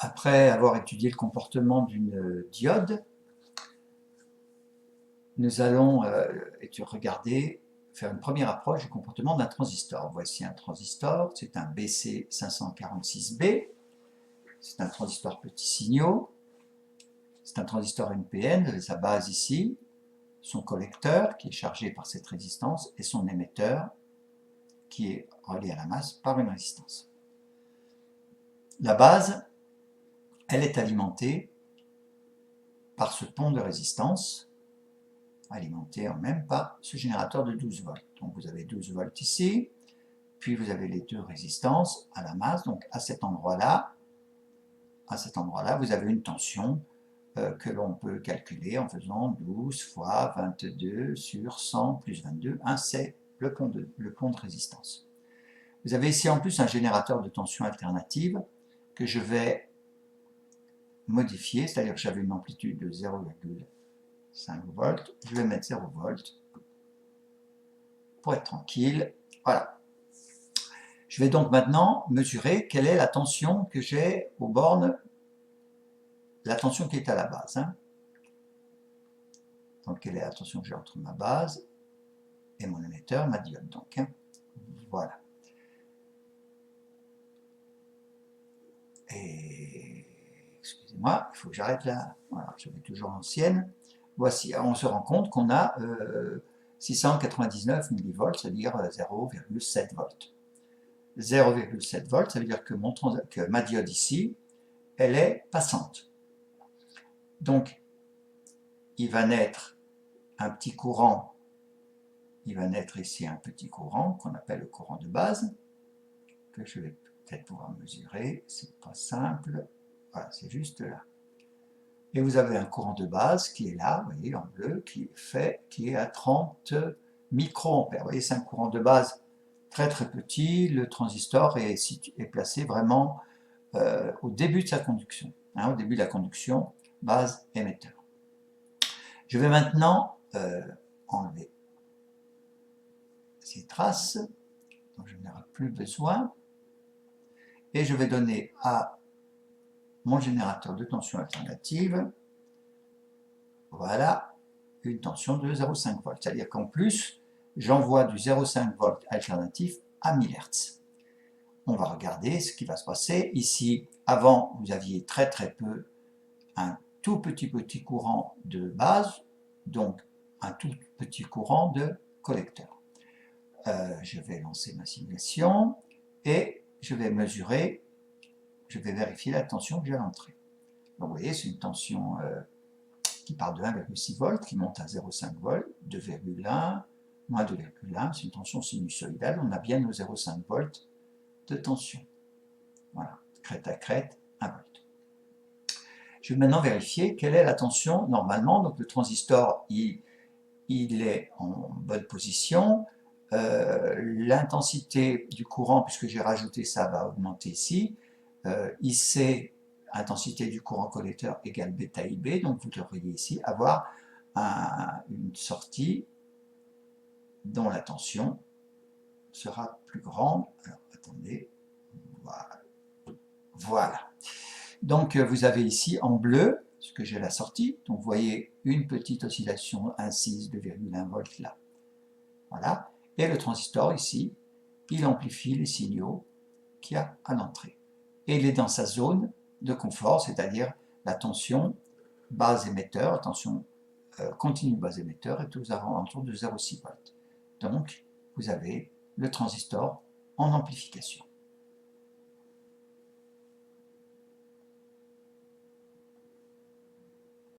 Après avoir étudié le comportement d'une diode, nous allons regarder, faire une première approche du comportement d'un transistor. Voici un transistor, c'est un BC546B, c'est un transistor petits signaux, c'est un transistor NPN, vous avez sa base ici, son collecteur qui est chargé par cette résistance et son émetteur qui est relié à la masse par une résistance. La base, elle est alimentée par ce pont de résistance, alimenté en même par ce générateur de 12 volts. Donc vous avez 12 volts ici, puis vous avez les deux résistances à la masse. Donc à cet endroit-là, vous avez une tension que l'on peut calculer en faisant 12 fois 22 sur 100 plus 22. C'est le pont de résistance. Vous avez ici en plus un générateur de tension alternative que je vais modifier, c'est-à-dire que j'avais une amplitude de 0,5 volts, je vais mettre 0 volts pour être tranquille. Voilà. Je vais donc maintenant mesurer quelle est la tension que j'ai aux bornes, la tension qui est à la base. Donc quelle est la tension que j'ai entre ma base et mon émetteur, ma diode. Donc, voilà. Et excusez-moi, il faut que j'arrête là. Voilà, je vais toujours l'ancienne. Voici, on se rend compte qu'on a 699 millivolts, c'est-à-dire 0,7 volts. 0,7 volts, ça veut dire que, ma diode ici, elle est passante. Donc, il va naître un petit courant, il va naître ici un petit courant qu'on appelle le courant de base, que je vais peut-être pouvoir mesurer, c'est pas simple, voilà, c'est juste là. Et vous avez un courant de base qui est là, vous voyez, en bleu, qui est à 30 microampères. Vous voyez, c'est un courant de base très très petit. Le transistor est placé vraiment au début de sa conduction. Au début de la conduction, base émetteur. Je vais maintenant enlever ces traces, donc je n'en aurai plus besoin. Et je vais donner à mon générateur de tension alternative, voilà, une tension de 0,5 volts. C'est-à-dire qu'en plus, j'envoie du 0,5 volts alternatif à 1000 Hz. On va regarder ce qui va se passer. Ici, avant, vous aviez très très peu un tout petit courant de base, donc un tout petit courant de collecteur. Je vais lancer ma simulation et je vais mesurer, je vais vérifier la tension que j'ai à l'entrée. Donc vous voyez, c'est une tension qui part de 1,6 volts, qui monte à 0,5 volts, 2,1, moins 2,1, c'est une tension sinusoïdale, on a bien nos 0,5 volts de tension. Voilà, crête à crête, 1 volt. Je vais maintenant vérifier quelle est la tension normalement. Donc le transistor, il est en bonne position. L'intensité du courant, puisque j'ai rajouté ça, va augmenter ici. IC, intensité du courant collecteur égale bêta IB, donc vous devriez ici avoir une sortie dont la tension sera plus grande. Alors attendez, voilà. Donc vous avez ici en bleu ce que j'ai la sortie, donc vous voyez une petite oscillation incise de 2,1 volts là. Voilà, et le transistor ici, il amplifie les signaux qu'il y a à l'entrée. Et il est dans sa zone de confort, c'est-à-dire la tension base émetteur, la tension continue base émetteur est aux alentours de 0,6 volts. Donc, vous avez le transistor en amplification.